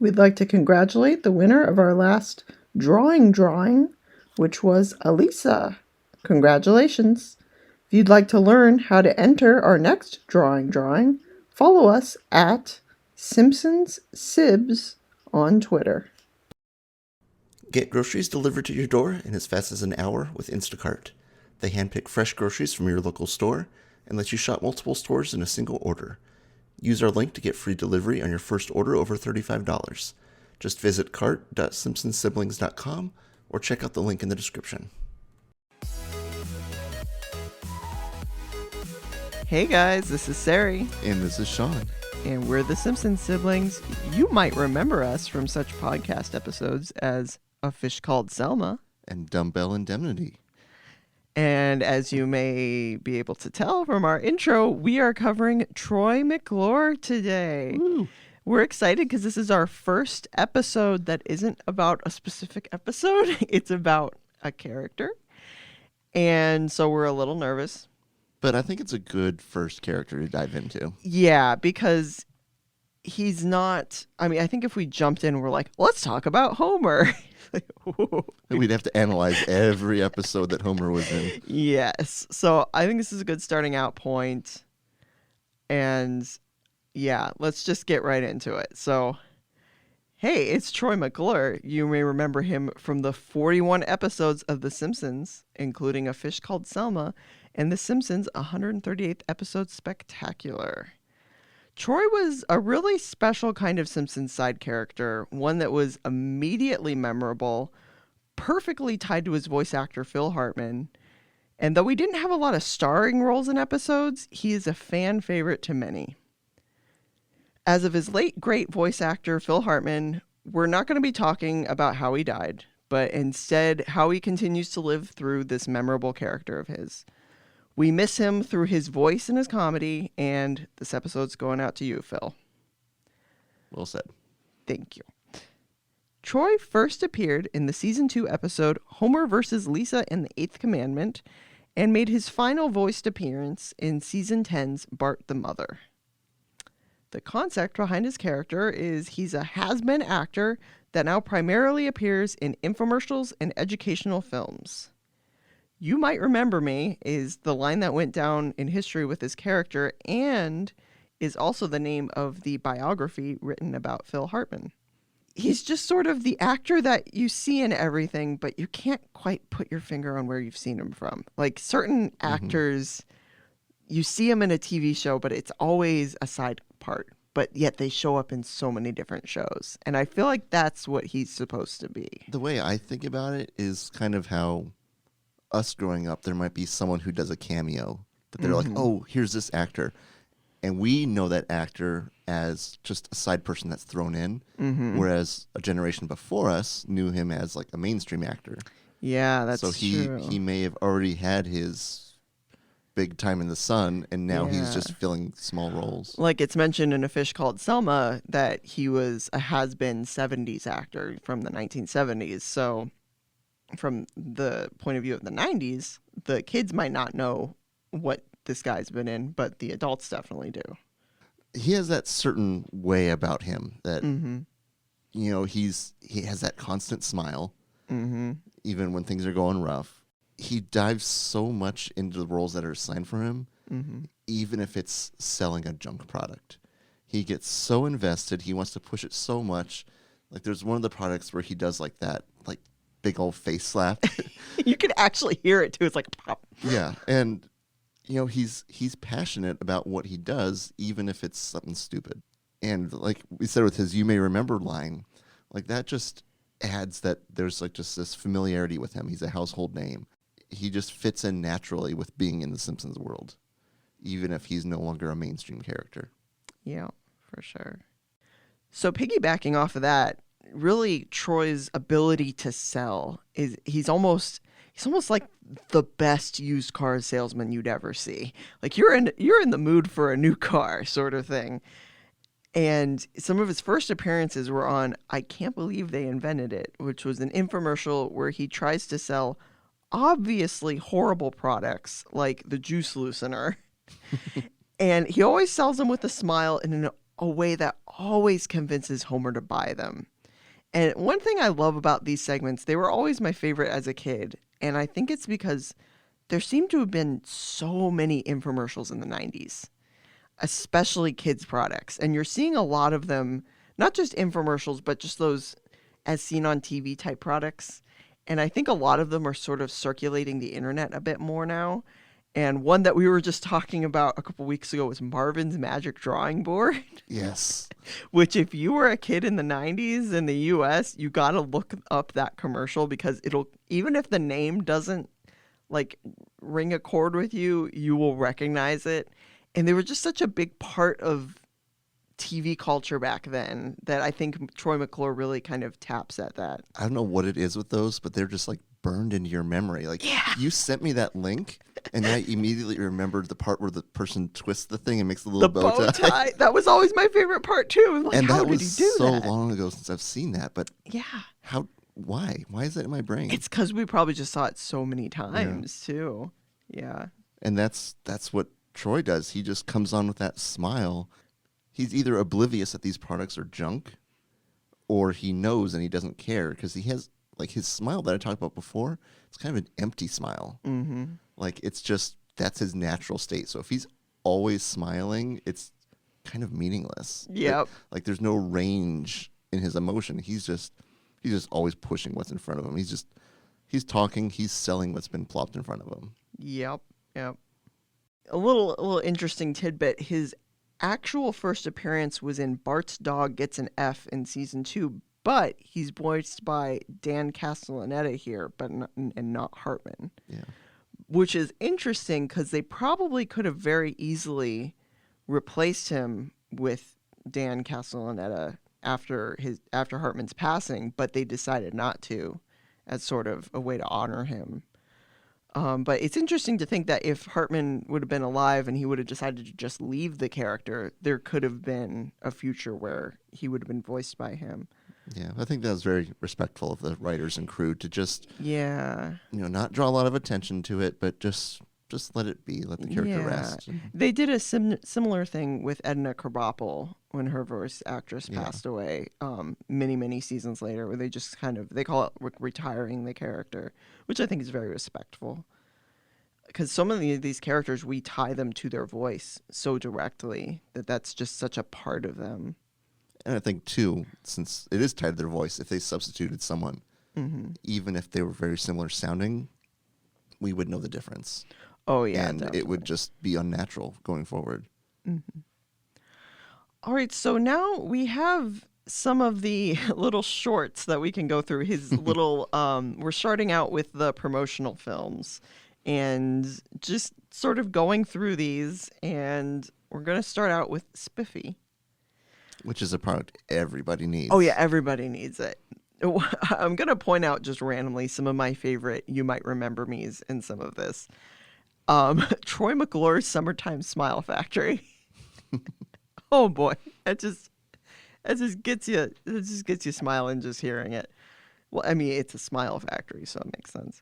We'd like to congratulate the winner of our last drawing, which was Elisa. Congratulations. If you'd like to learn how to enter our next drawing, follow us at Simpsons Sibs on Twitter. Get groceries delivered to your door in as fast as an hour with Instacart. They handpick fresh groceries from your local store and let you shop multiple stores in a single order. Use our link to get free delivery on your first order over $35. Just visit cart.simpsonsiblings.com or check out the link in the description. Hey guys, this is Sari. And this is Sean. And we're the Simpsons siblings. You might remember us from such podcast episodes as A Fish Called Selma And Dumbbell Indemnity. And as you may be able to tell from our intro, we are covering Troy McClure today. Woo. We're excited because this is our first episode that isn't about a specific episode. It's about a character. And so we're a little nervous. But I think it's a good first character to dive into. Yeah, because he's not... I mean, I think if we jumped in, we're like, let's talk about Homer. We'd have to analyze every episode that Homer was in. Yes. So I think this is a good starting out point. And yeah, let's just get right into it. So, hey, it's Troy McClure. You may remember him from the 41 episodes of The Simpsons, including A Fish Called Selma, and The Simpsons 138th episode Spectacular. Troy was a really special kind of Simpsons side character, one that was immediately memorable, perfectly tied to his voice actor Phil Hartman, and though he didn't have a lot of starring roles in episodes, he is a fan favorite to many. As of his late great voice actor Phil Hartman, we're not going to be talking about how he died, but instead how he continues to live through this memorable character of his. We miss him through his voice and his comedy, and this episode's going out to you, Phil. Well said. Thank you. Troy first appeared in the Season 2 episode Homer vs. Lisa and the Eighth Commandment, and made his final voiced appearance in Season 10's Bart the Mother. The concept behind his character is he's a has-been actor that now primarily appears in infomercials and educational films. You Might Remember Me is the line that went down in history with his character and is also the name of the biography written about Phil Hartman. He's just sort of the actor that you see in everything, but you can't quite put your finger on where you've seen him from. Like certain actors, you see him in a TV show, but it's always a side part, but yet they show up in so many different shows. And I feel like that's what he's supposed to be. The way I think about it is kind of how us growing up, there might be someone who does a cameo that they're like, oh, here's this actor. And we know that actor as just a side person that's thrown in, whereas a generation before us knew him as like a mainstream actor. Yeah, that's true. So he may have already had his big time in the sun, and now he's just filling small roles. Like it's mentioned in A Fish Called Selma that he was a has-been 70s actor from the 1970s. So from the point of view of the 90s, the kids might not know what this guy's been in, but the adults definitely do. He has that certain way about him that, you know, he has that constant smile, even when things are going rough. He dives so much into the roles that are assigned for him, even if it's selling a junk product. He gets so invested. He wants to push it so much. Like there's one of the products where he does like that, like big old face slap. You can actually hear it too. It's like pop. Yeah, and you know he's passionate about what he does, even if it's something stupid. And like we said with his "You May Remember" line, like that just adds that there's like just this familiarity with him. He's a household name. He just fits in naturally with being in the Simpsons world, even if he's no longer a mainstream character. Yeah, for sure. So piggybacking off of that, really Troy's ability to sell is he's almost like the best used car salesman you'd ever see. Like you're in the mood for a new car sort of thing. And some of his first appearances were on I Can't Believe They Invented It, which was an infomercial where he tries to sell obviously horrible products like the juice loosener. And he always sells them with a smile, and it a way that always convinces Homer to buy them. And one thing I love about these segments, they were always my favorite as a kid. And I think it's because there seem to have been so many infomercials in the 90s, especially kids' products. And you're seeing a lot of them, not just infomercials, but just those as seen on TV type products. And I think a lot of them are sort of circulating the internet a bit more now. And one that we were just talking about a couple weeks ago was Marvin's Magic Drawing Board. Yes. Which, if you were a kid in the 90s in the US, you got to look up that commercial, because it'll, even if the name doesn't like ring a chord with you, you will recognize it. And they were just such a big part of TV culture back then that I think Troy McClure really kind of taps at that. I don't know what it is with those, but they're just like burned into your memory. Like, you sent me that link, and I immediately remembered the part where the person twists the thing and makes the little bow tie. That was always my favorite part too. Like, and how that did was he do so that? long ago since I've seen that. But Yeah. why is that in my brain? It's because we probably just saw it so many times too. Yeah. And that's what Troy does. He just comes on with that smile. He's either oblivious that these products are junk, or he knows and he doesn't care, because he has, like, his smile that I talked about before, it's kind of an empty smile. Mm-hmm. Like, it's just, that's his natural state. So if he's always smiling, it's kind of meaningless. Yep. Like there's no range in his emotion. He's just always pushing what's in front of him. He's talking, he's selling what's been plopped in front of him. Yep. A little interesting tidbit. His actual first appearance was in Bart's Dog Gets an F in season 2, but he's voiced by Dan Castellaneta here, but not Hartman. Yeah. Which is interesting because they probably could have very easily replaced him with Dan Castellaneta after Hartman's passing, but they decided not to, as sort of a way to honor him. But it's interesting to think that if Hartman would have been alive and he would have decided to just leave the character, there could have been a future where he would have been voiced by him. Yeah, I think that was very respectful of the writers and crew to just, Yeah. Not draw a lot of attention to it, but just let it be, let the character rest. They did a similar thing with Edna Krabappel when her voice actress passed away many seasons later, where they just they call it retiring the character, which I think is very respectful. Because so many of these characters, we tie them to their voice so directly that's just such a part of them. And I think, too, since it is tied to their voice, if they substituted someone, even if they were very similar sounding, we would know the difference. Oh, yeah. And definitely. it would just be unnatural going forward. Mm-hmm. All right, so now we have some of the little shorts that we can go through. His little, we're starting out with the promotional films and just sort of going through these. And we're going to start out with Spiffy. Which is a product everybody needs. Oh, yeah, everybody needs it. I'm going to point out just randomly some of my favorite You Might Remember Me's in some of this. Troy McClure's Summertime Smile Factory. Oh boy, it just gets you smiling just hearing it. Well, I mean, it's a smile factory, so it makes sense.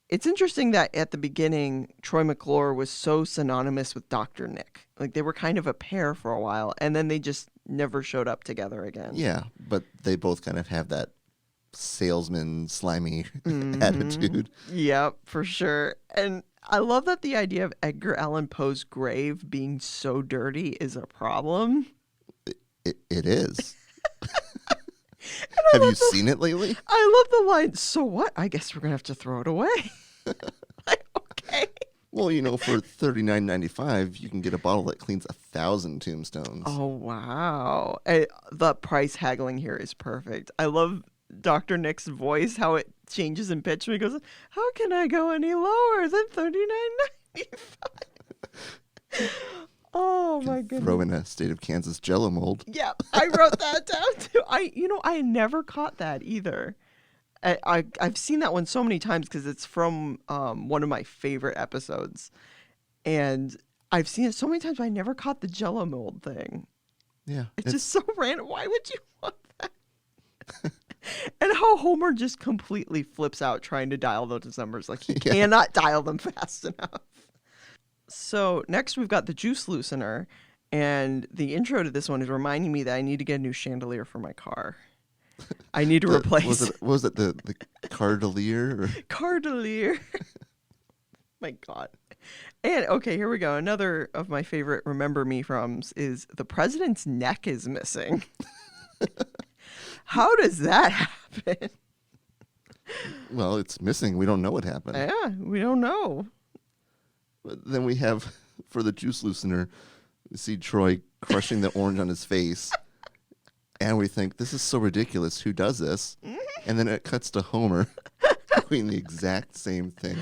It's interesting that at the beginning, Troy McClure was so synonymous with Dr. Nick. Like, they were kind of a pair for a while, and then they just never showed up together again. Yeah, but they both kind of have that salesman, slimy attitude. Yep, for sure. And I love that the idea of Edgar Allan Poe's grave being so dirty is a problem. It is. Have you seen it lately? I love the line, "So what? I guess we're going to have to throw it away." Like, okay. Well, for $39.95, you can get a bottle that cleans 1,000 tombstones. Oh, wow. The price haggling here is perfect. I love Dr. Nick's voice, how it changes in pitch when he goes, "How can I go any lower than $39.95?" Oh my goodness. Throw in a State of Kansas Jell-O mold. Yeah, I wrote that down too. I never caught that either. I've seen that one so many times because it's from one of my favorite episodes, and I've seen it so many times. But I never caught the Jell-O mold thing. Yeah, it's just so random. Why would you want that? And how Homer just completely flips out trying to dial those numbers. Like, he cannot dial them fast enough. So next we've got the juice loosener. And the intro to this one is reminding me that I need to get a new chandelier for my car. I need to replace was it the cardelier? Or? Cardelier. My God. And okay, here we go. Another of my favorite Remember Me froms is the president's neck is missing. How does that happen? Well, it's missing. We don't know what happened. Yeah, we don't know. But then we have, for the juice loosener, we see Troy crushing the orange on his face. And we think, this is so ridiculous. Who does this? And then it cuts to Homer doing the exact same thing.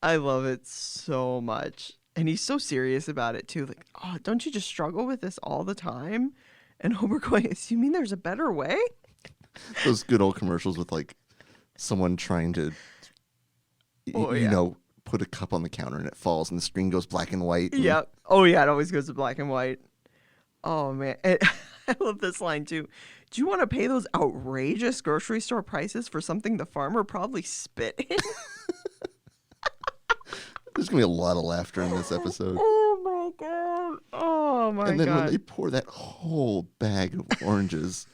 I love it so much. And he's so serious about it, too. Like, oh, don't you just struggle with this all the time? And Homer going, you mean there's a better way? Those good old commercials with, like, someone trying to, put a cup on the counter and it falls and the screen goes black and white. Yep. Oh, yeah, it always goes to black and white. Oh, man. I love this line, too. Do you want to pay those outrageous grocery store prices for something the farmer probably spit in? There's going to be a lot of laughter in this episode. Oh, my God. Oh, my God. And then when they pour that whole bag of oranges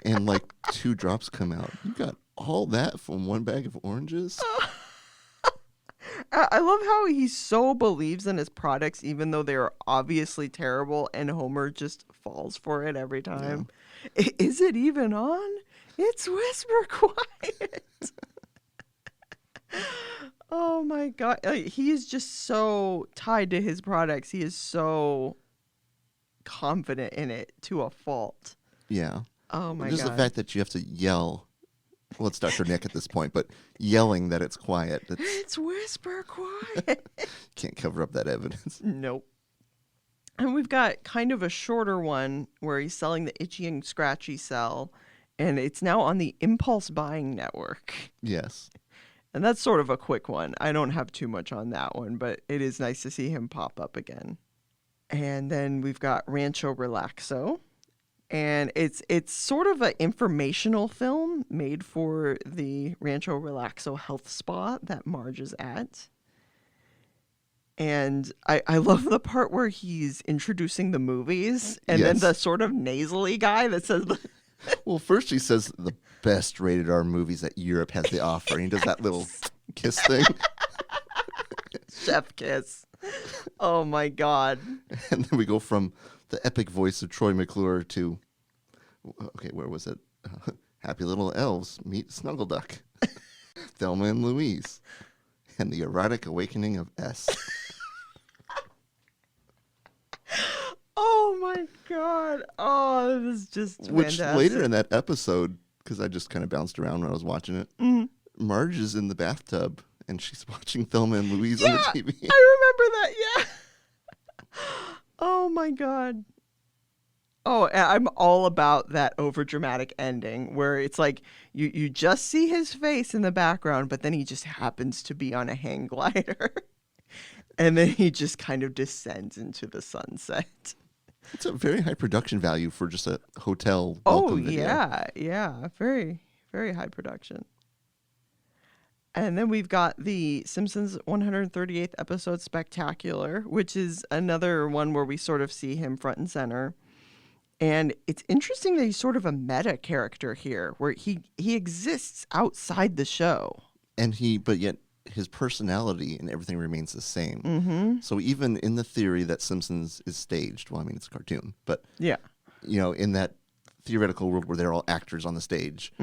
and like 2 drops come out, you got all that from one bag of oranges? I love how he so believes in his products, even though they are obviously terrible, and Homer just falls for it every time. Yeah. Is it even on? It's whisper quiet. Oh my God. He is just so tied to his products. He is so confident in it to a fault. Yeah. Oh my God. Just the fact that you have to yell. Well, it's Dr. Nick at this point, but yelling that it's quiet. It's whisper quiet. Can't cover up that evidence. Nope. And we've got kind of a shorter one where he's selling the Itchy and Scratchy cell, and it's now on the Impulse Buying Network. Yes. And that's sort of a quick one. I don't have too much on that one, but it is nice to see him pop up again. And then we've got Rancho Relaxo. And it's sort of an informational film made for the Rancho Relaxo health spa that Marge is at. And I love the part where he's introducing the movies and then the sort of nasally guy that says... Well, first he says the best rated R movies that Europe has to offer. And he does that little kiss thing. Chef kiss. Oh, my God. And then we go from the epic voice of Troy McClure to, okay, where was it? Happy Little Elves Meet Snuggleduck. Thelma and Louise. And the Erotic Awakening of S. Oh, my God. Oh, this is just Which fantastic. later in that episode, because I just kind of bounced around when I was watching it, Marge is in the bathtub and she's watching Thelma and Louise on the TV. I remember that, yeah. Oh, my God. Oh, I'm all about that overdramatic ending where it's like you just see his face in the background, but then he just happens to be on a hang glider. And then he just kind of descends into the sunset. It's a very high production value for just a hotel welcome video. Yeah. Very, very high production. And then we've got the Simpsons 138th episode Spectacular, which is another one where we sort of see him front and center. And it's interesting that he's sort of a meta character here, where he exists outside the show. But yet his personality and everything remains the same. Mm-hmm. So even in the theory that Simpsons is staged, well, I mean, it's a cartoon, but yeah, in that theoretical world where they're all actors on the stage,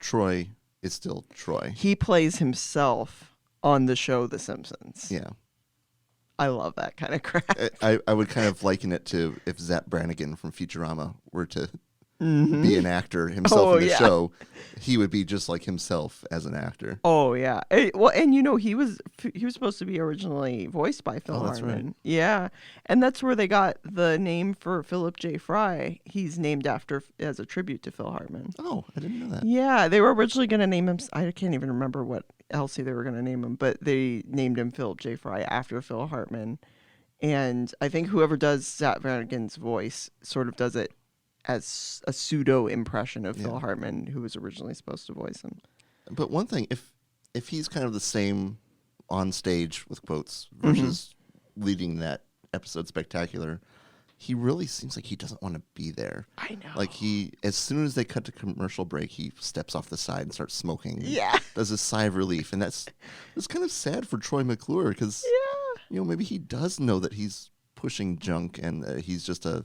Troy is still Troy. He plays himself on the show The Simpsons. Yeah. I love that kind of crap. I would kind of liken it to if Zap Brannigan from Futurama were to be an actor himself in the show, he would be just like himself as an actor. Oh, yeah. Well, and he was supposed to be originally voiced by Phil Hartman. Right. Yeah. And that's where they got the name for Philip J. Fry. He's named after as a tribute to Phil Hartman. Oh, I didn't know that. Yeah, they were originally going to name him, I can't even remember what else they were going to name him, but they named him Philip J. Fry after Phil Hartman. And I think whoever does Zap Brannigan's voice sort of does it as a pseudo impression of Phil Hartman, who was originally supposed to voice him. But one thing, if he's kind of the same on stage with quotes versus leading that episode Spectacular, he really seems like he doesn't want to be there. I know. Like as soon as they cut to commercial break, he steps off the side and starts smoking. Yeah. Does a sigh of relief. And that's kind of sad for Troy McClure because, maybe he does know that he's pushing junk and he's just a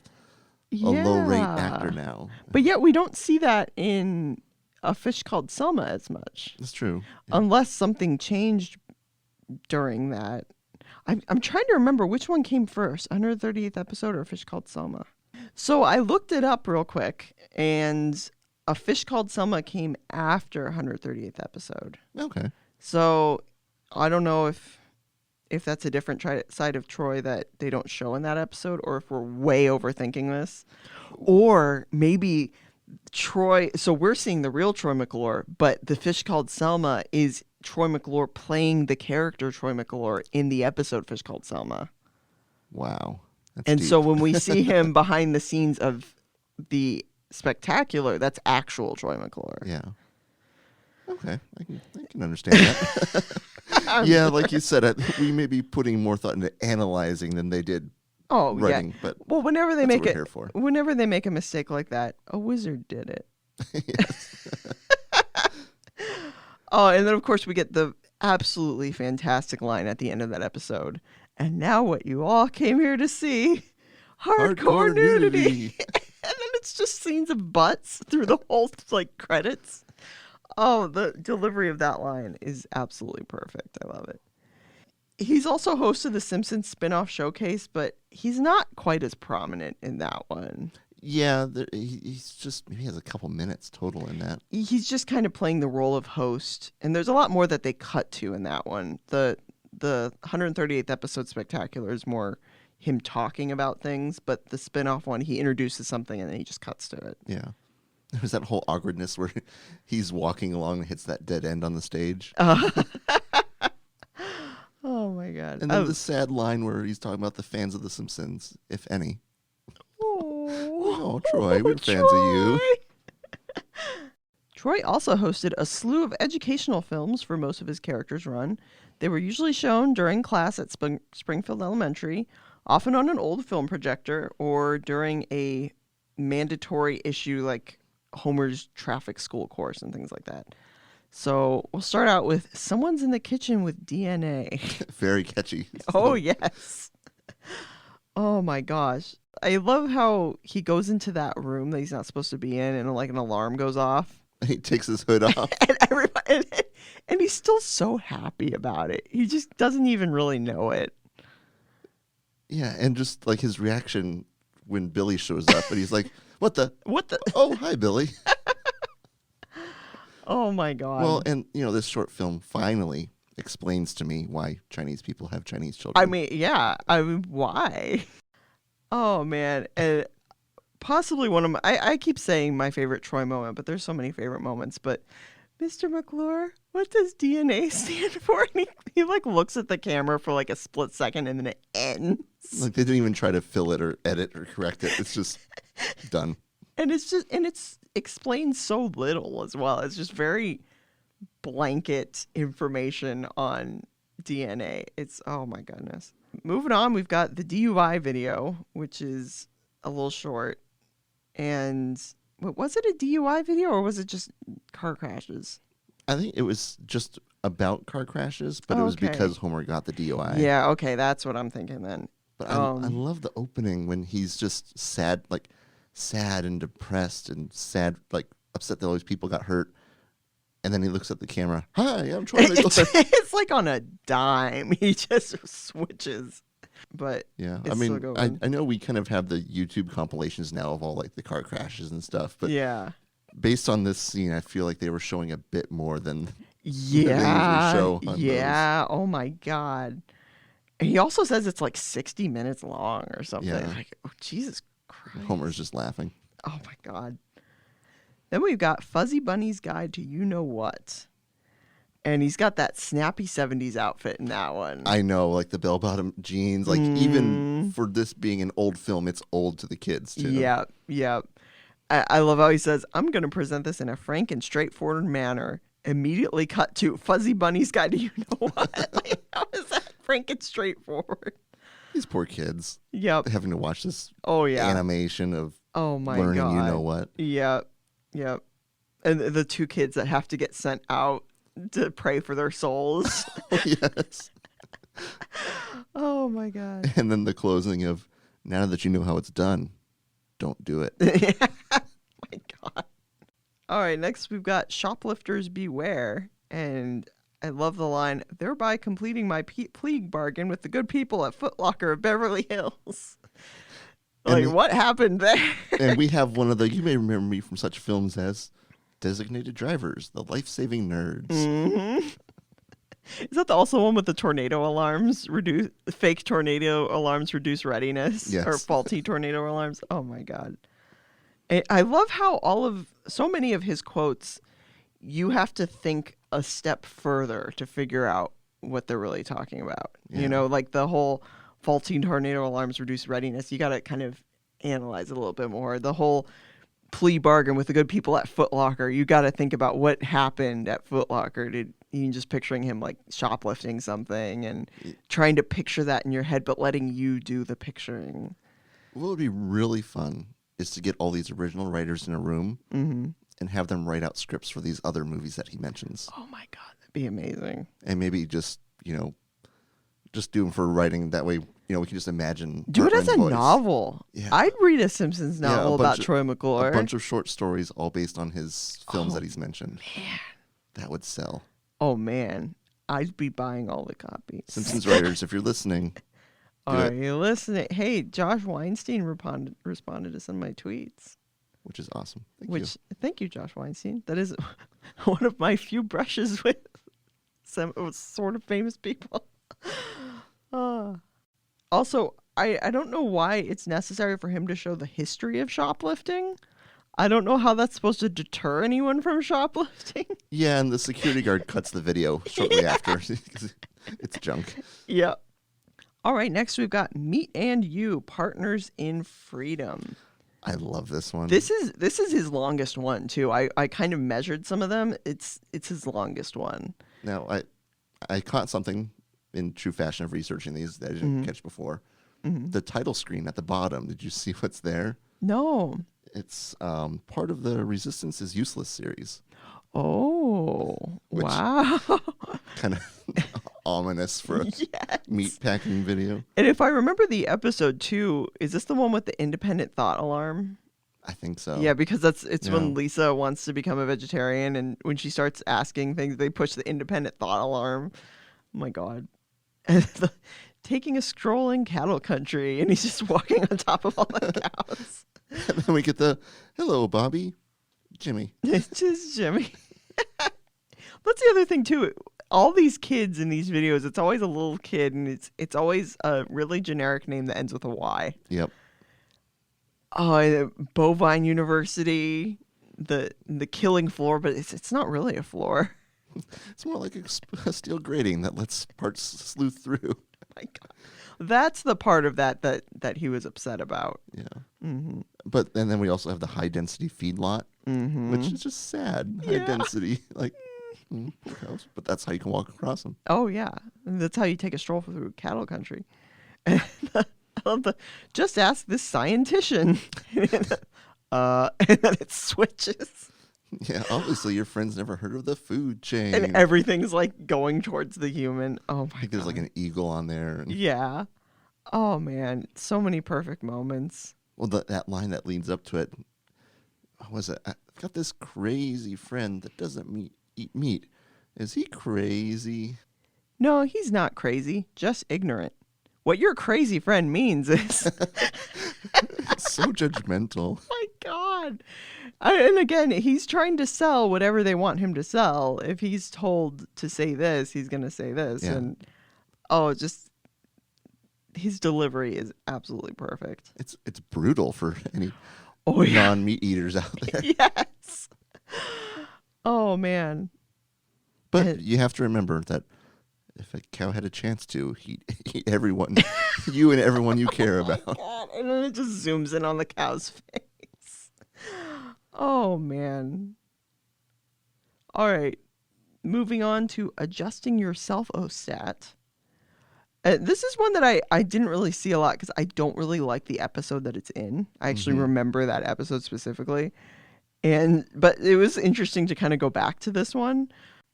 low-rate actor now. But yet we don't see that in A Fish Called Selma as much. That's true. Yeah. Unless something changed during that. I'm trying to remember which one came first, 138th episode or A Fish Called Selma. So I looked it up real quick, and A Fish Called Selma came after 138th episode. Okay. So I don't know if that's a different side of Troy that they don't show in that episode, or if we're way overthinking this, or maybe Troy. So we're seeing the real Troy McClure, but The Fish Called Selma is Troy McClure playing the character Troy McClure in the episode Fish Called Selma. Wow. That's And deep. so when we see him behind the scenes of the Spectacular, that's actual Troy McClure. Yeah. Okay. I can understand that. Yeah, like you said, we may be putting more thought into analyzing than they did writing. Yeah. But well, whenever they that's make what we're it, here for. whenever they make a mistake like that, a wizard did it. Oh, and then of course we get the absolutely fantastic line at the end of that episode. And now what you all came here to see, hardcore nudity. And then it's just scenes of butts through the whole credits. Oh, the delivery of that line is absolutely perfect. I love it. He's also hosted the Simpsons spin-off showcase, but he's not quite as prominent in that one. Yeah, he's maybe has a couple minutes total in that. He's just kind of playing the role of host, and there's a lot more that they cut to in that one. The 138th episode Spectacular is more him talking about things, but the spin-off one, he introduces something and then he just cuts to it. Yeah. There's that whole awkwardness where he's walking along and hits that dead end on the stage. Oh my God. And then the sad line where he's talking about the fans of The Simpsons, if any. Oh, Troy, we're fans of you. Troy also hosted a slew of educational films for most of his characters' run. They were usually shown during class at Springfield Elementary, often on an old film projector, or during a mandatory issue like Homer's traffic school course and things like that. So we'll start out with Someone's in the Kitchen with DNA. Very catchy. Oh, yes. Oh, my gosh. I love how he goes into that room that he's not supposed to be in and an alarm goes off. He takes his hood off. And everybody, and he's still so happy about it. He just doesn't even really know it. Yeah, and just like his reaction when Billy shows up and he's like, What the? Oh, hi, Billy. Oh, my God. Well, and, this short film finally explains to me why Chinese people have Chinese children. I mean, yeah. Why? Oh, man. And possibly one of my... I keep saying my favorite Troy moment, but there's so many favorite moments. But, Mr. McClure, what does DNA stand for? And he looks at the camera for a split second and then it ends. Like they didn't even try to fill it or edit or correct it. It's just done. And it's explained so little as well. It's just very blanket information on DNA. It's, oh my goodness. Moving on, we've got the DUI video, which is a little short. And was it a DUI video or was it just car crashes? I think it was just about car crashes, but it was because Homer got the DUI. Yeah, okay, that's what I'm thinking then. But I love the opening when he's just sad and depressed and sad, upset that all these people got hurt. And then he looks at the camera. Hi, I'm Troy McClure. It's like on a dime. He just switches. But yeah, I mean, I know we kind of have the YouTube compilations now of all the car crashes and stuff. But yeah, based on this scene, I feel like they were showing a bit more than they usually show on those. Oh my God. He also says it's 60 minutes long or something. Yeah. Oh, Jesus Christ. Homer's just laughing. Oh my God. Then we've got Fuzzy Bunny's Guide to You Know What. And he's got that snappy 70s outfit in that one. I know, the bell-bottom jeans. Even for this being an old film, it's old to the kids, too. Yeah. I love how he says, I'm going to present this in a frank and straightforward manner. Immediately cut to Fuzzy Bunny's Guide to You Know What. How is that frank and straightforward? These poor kids Yep. having to watch this Oh yeah. animation of Oh my learning god. you know what. Yep. Yep. And the two kids that have to get sent out to pray for their souls. Yes. Oh my god. And then the closing of, now that you know how it's done, don't do it. My god. All right, next we've got shoplifters beware, and I love the line, thereby completing my plea bargain with the good people at Foot Locker of Beverly Hills. Like, what happened there? And we have one of the, you may remember me from such films as Designated Drivers, The Life-Saving Nerds. Mm-hmm. Is that also one with the tornado alarms, fake tornado alarms reduce readiness? Yes. Or faulty tornado alarms? Oh my god. I love how so many of his quotes, you have to think a step further to figure out what they're really talking about. Yeah. You know, like the whole faulty tornado alarms reduce readiness. You got to kind of analyze it a little bit more. The whole plea bargain with the good people at Foot Locker. You got to think about what happened at Foot Locker. You just picturing him like shoplifting something and trying to picture that in your head, but letting you do the picturing. What would be really fun is to get all these original writers in a room and have them write out scripts for these other movies that he mentions. Oh my god, that'd be amazing. And maybe just do them for writing. That way, we can just imagine. Do it as a voice. novel. Yeah. I'd read a Simpsons novel about Troy A McClure. bunch of short stories, all based on his films that he's mentioned. Man. That would sell. Oh man, I'd be buying all the copies. Simpsons writers, if you're listening, Are you listening? Hey, Josh Weinstein responded to some of my tweets. which is awesome. Thank you. Thank you, Josh Weinstein. That is one of my few brushes with some sort of famous people. Also, I don't know why it's necessary for him to show the history of shoplifting. I don't know how that's supposed to deter anyone from shoplifting. Yeah, and the security guard cuts the video shortly after. It's junk. Yep. All right, next we've got Meet and You, Partners in Freedom. I love this one. This is his longest one too. I kind of measured some of them. It's his longest one. Now, I caught something in true fashion of researching these that I didn't catch before. The title screen at the bottom, did you see what's there? No. It's part of the Resistance is Useless series. Oh, Which- wow. Kind of ominous for a Yes. meat packing video. And if I remember the episode too, is this the one with the independent thought alarm? I think so. Yeah, because it's Yeah. when Lisa wants to become a vegetarian, and when she starts asking things, they push the independent thought alarm. Oh my god. And taking a stroll in cattle country, and he's just walking on top of all the cows. And then we get the, hello, Bobby. Jimmy. It's just Jimmy. That's the other thing too. All these kids in these videos, it's always a little kid, and it's always a really generic name that ends with a Y. Yep. Oh, Bovine University, the killing floor, but it's not really a floor. It's more like a steel grating that lets parts sleuth through. My God, that's the part of that he was upset about. Yeah. Mm-hmm. But and then we also have the high density feedlot, which is just sad. High density, like, poor cows. But that's how you can walk across them. Oh yeah, and that's how you take a stroll through cattle country. And I love just ask this scientician. And then it switches. Yeah, obviously your friend's never heard of the food chain. And everything's like going towards the human. Oh I my think there's god. like an eagle on there. And, Yeah. Oh man, so many perfect moments. well, that line that leads up to it, what was it? I've got this crazy friend that doesn't eat meat. Is he crazy? No, he's not crazy, just ignorant. What your crazy friend means is, So judgmental. my God. And again, he's trying to sell whatever they want him to sell. If he's told to say this, he's going to say this. Yeah. And just his delivery is absolutely perfect. It's brutal for any Oh, yeah. non-meat eaters out there. Yes. Oh, man. But you have to remember that if a cow had a chance to, he'd eat everyone, you and everyone you care about. God. And then it just zooms in on the cow's face. Oh, man. All right. Moving on to adjusting your self-ostat. This is one that I didn't really see a lot because I don't really like the episode that it's in. I actually remember that episode specifically. But it was interesting to kind of go back to this one.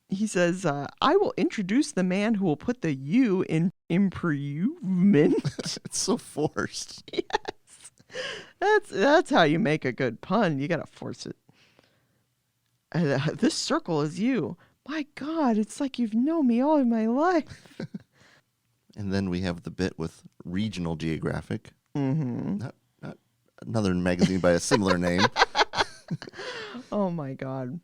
He says, I will introduce the man who will put the U in improvement. It's so forced. Yes. That's how you make a good pun. You got to force it. This circle is you. My God, it's like you've known me all of my life. And then we have the bit with Regional Geographic. Not another magazine by a similar name. Oh my God.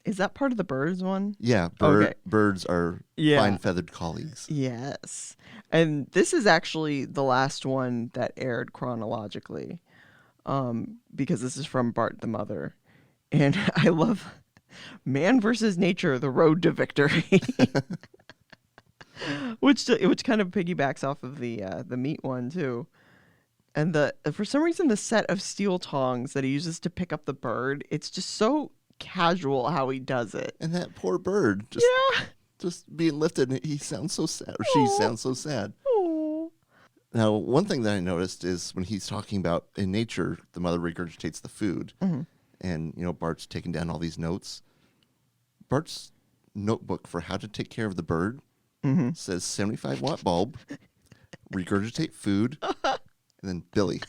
Is that part of the birds one? Yeah, Okay. Birds are fine-feathered colleagues. Yes. And this is actually the last one that aired chronologically, because this is from Bart the Mother. And I love Man versus Nature, the Road to Victory. which kind of piggybacks off of the meat one too. And for some reason the set of steel tongs that he uses to pick up the bird, it's just so casual how he does it. And that poor bird just being lifted, and he sounds so sad, or she sounds so sad. Aww. Now, one thing that I noticed is when he's talking about in nature, the mother regurgitates the food, and Bart's taking down all these notes. Bart's notebook for how to take care of the bird says 75-watt bulb, regurgitate food, and then Billy.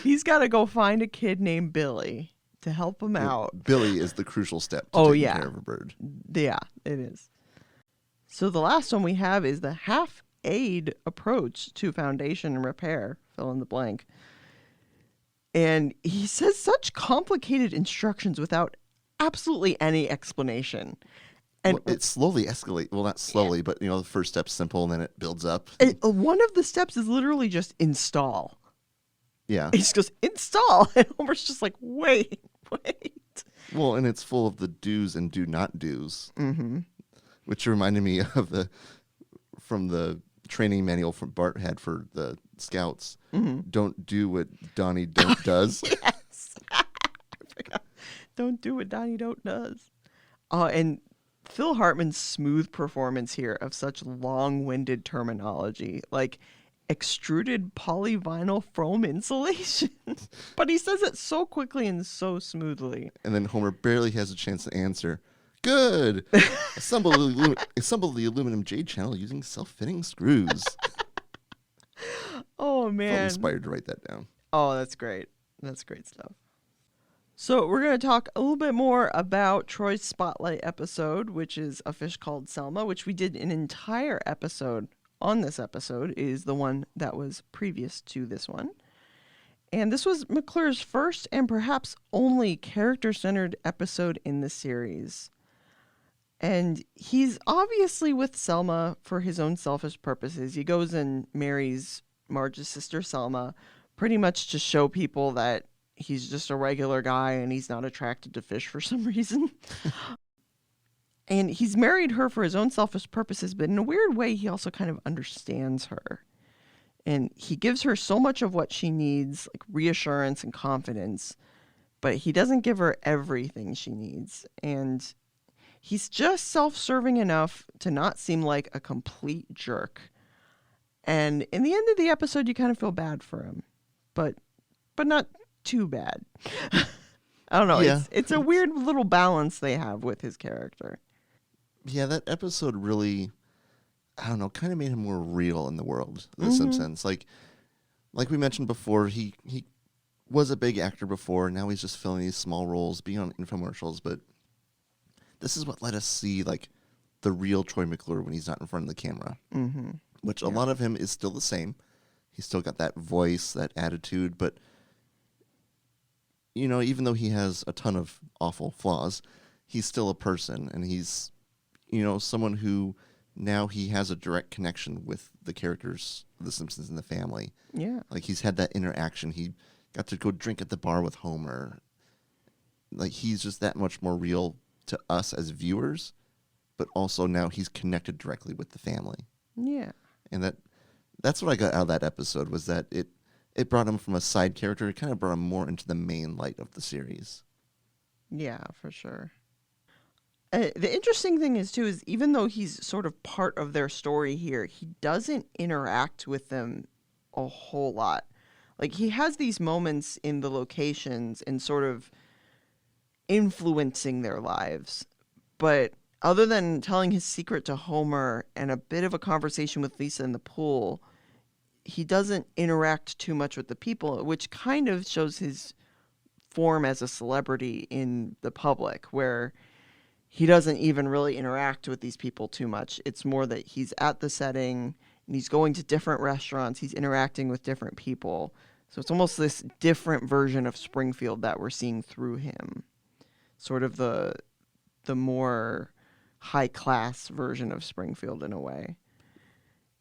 He's got to go find a kid named Billy to help him out. Billy is the crucial step to taking care of a bird. Yeah, it is. So the last one we have is the half-aid approach to foundation and repair, fill in the blank. And he says such complicated instructions without absolutely any explanation. And it slowly escalates. Well, not slowly, but the first step's simple, and then it builds up. One of the steps is literally just install. Yeah. He just goes, install. And Homer's just like, wait. Well, and it's full of the do's and do not do's, which reminded me of from the training manual from Bart had for the scouts. Don't do what Donnie don't does. Yes. I forgot. Don't do what Donnie don't does. And Phil Hartman's smooth performance here of such long-winded terminology, like extruded polyvinyl foam insulation. But he says it so quickly and so smoothly. And then Homer barely has a chance to answer. Good. Assemble the aluminum J channel using self-fitting screws. Oh, man. I'm inspired to write that down. Oh, that's great. That's great stuff. So we're going to talk a little bit more about Troy's Spotlight episode, which is A Fish Called Selma, which we did an entire episode on. This episode is the one that was previous to this one. And this was McClure's first and perhaps only character-centered episode in the series. And he's obviously with Selma for his own selfish purposes. He goes and marries Marge's sister Selma, pretty much to show people that he's just a regular guy and he's not attracted to fish for some reason. And he's married her for his own selfish purposes, but in a weird way, he also kind of understands her. And he gives her so much of what she needs, like reassurance and confidence, but he doesn't give her everything she needs. And he's just self-serving enough to not seem like a complete jerk. And in the end of the episode, you kind of feel bad for him, but not too bad. I don't know. Yeah. It's a weird little balance they have with his character. Yeah, that episode really, I don't know, kind of made him more real in the world of The Simpsons. Like we mentioned before, he was a big actor before. Now he's just filling these small roles, being on infomercials. But this is what let us see like the real Troy McClure when he's not in front of the camera. Which a lot of him is still the same. He's still got that voice, that attitude. But, even though he has a ton of awful flaws, he's still a person. And he's, someone who now he has a direct connection with the characters of The Simpsons and the family. Yeah. Like, he's had that interaction. He got to go drink at the bar with Homer. Like, he's just that much more real to us as viewers, but also now he's connected directly with the family. Yeah. And that's what I got out of that episode, was that it brought him from a side character. It kind of brought him more into the main light of the series. Yeah, for sure. The interesting thing is, too, is even though he's sort of part of their story here, he doesn't interact with them a whole lot. Like, he has these moments in the locations and sort of influencing their lives. But other than telling his secret to Homer and a bit of a conversation with Lisa in the pool, he doesn't interact too much with the people, which kind of shows his form as a celebrity in the public, where he doesn't even really interact with these people too much. It's more that he's at the setting and he's going to different restaurants, he's interacting with different people. So it's almost this different version of Springfield that we're seeing through him. Sort of the more high class version of Springfield in a way.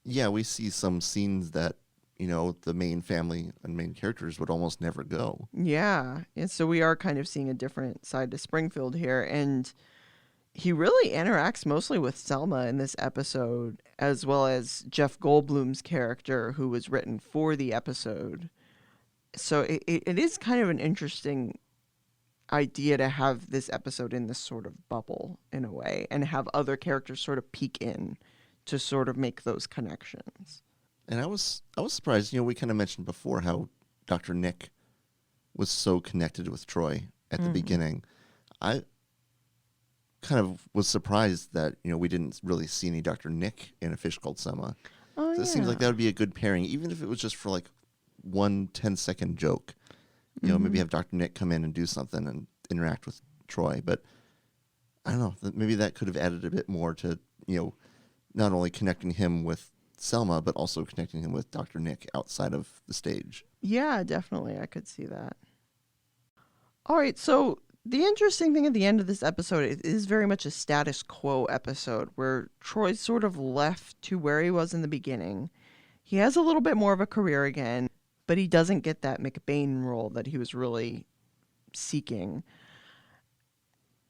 Yeah, we see some scenes that, the main family and main characters would almost never go. Yeah. And so we are kind of seeing a different side to Springfield here. And he really interacts mostly with Selma in this episode, as well as Jeff Goldblum's character, who was written for the episode. So it is kind of an interesting idea to have this episode in this sort of bubble in a way, and have other characters sort of peek in to sort of make those connections. And I was surprised. We kind of mentioned before how Dr. Nick was so connected with Troy at the beginning. I kind of was surprised that we didn't really see any Dr. Nick in A Fish Called Selma. Oh, So it seems like that would be a good pairing, even if it was just for like 1 10-second joke. Maybe have Dr. Nick come in and do something and interact with Troy. But I don't know, maybe that could have added a bit more to, not only connecting him with Selma, but also connecting him with Dr. Nick outside of the stage. Yeah, definitely. I could see that. All right. So the interesting thing at the end of this episode, it is very much a status quo episode where Troy's sort of left to where he was in the beginning. He has a little bit more of a career again, but he doesn't get that McBain role that he was really seeking.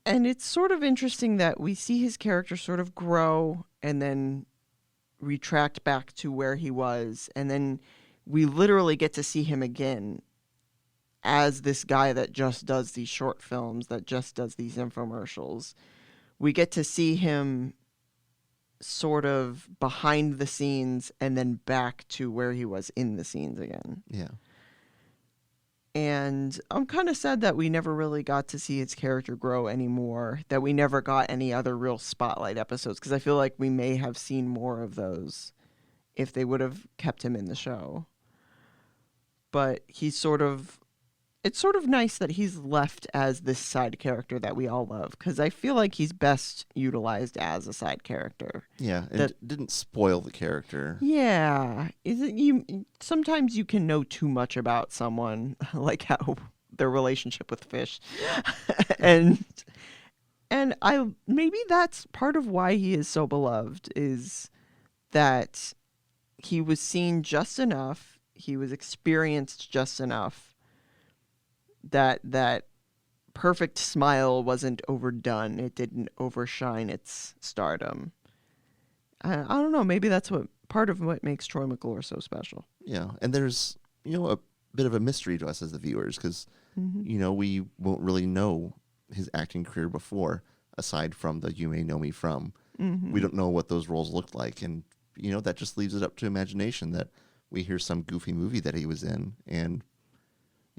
And it's sort of interesting that we see his character sort of grow and then retract back to where he was. And then we literally get to see him again as this guy that just does these short films, that just does these infomercials. We get to see him sort of behind the scenes and then back to where he was in the scenes again. Yeah. And I'm kind of sad that we never really got to see his character grow anymore, that we never got any other real spotlight episodes, because I feel like we may have seen more of those if they would have kept him in the show. But it's sort of nice that he's left as this side character that we all love, because I feel like he's best utilized as a side character. Yeah, it didn't spoil the character. Yeah. Sometimes you can know too much about someone, like how their relationship with fish. and maybe that's part of why he is so beloved, is that he was seen just enough, he was experienced just enough, that perfect smile wasn't overdone. It didn't overshine its stardom. I don't know. Maybe that's part of what makes Troy McClure so special. Yeah, and there's a bit of a mystery to us as the viewers, because we won't really know his acting career before, aside from the You May Know Me From. We don't know what those roles looked like, and that just leaves it up to imagination, that we hear some goofy movie that he was in, and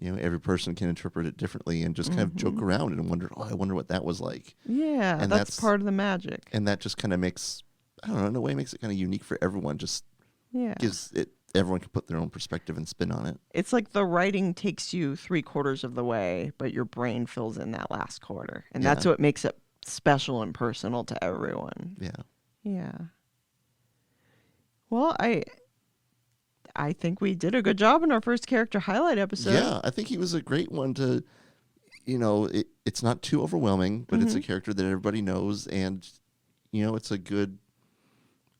every person can interpret it differently and just kind of joke around and wonder, I wonder what that was like. Yeah, and that's part of the magic. And that just kind of makes, I don't know, in a way makes it kind of unique for everyone. Just gives it, everyone can put their own perspective and spin on it. It's like the writing takes you 3/4 of the way, but your brain fills in that last quarter. And that's what makes it special and personal to everyone. Yeah. Yeah. Well, I think we did a good job in our first character highlight episode. Yeah, I think he was a great one to, it's not too overwhelming, but it's a character that everybody knows, and, it's a good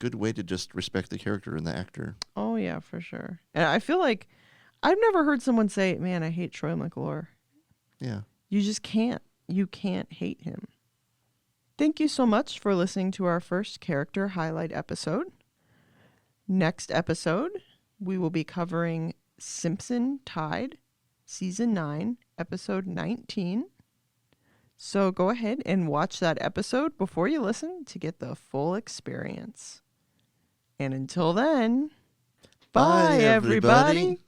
way to just respect the character and the actor. Oh, yeah, for sure. And I feel like I've never heard someone say, man, I hate Troy McClure. Yeah. You just can't. You can't hate him. Thank you so much for listening to our first character highlight episode. Next episode, we will be covering Simpson Tide, Season 9, Episode 19. So go ahead and watch that episode before you listen to get the full experience. And until then, bye everybody.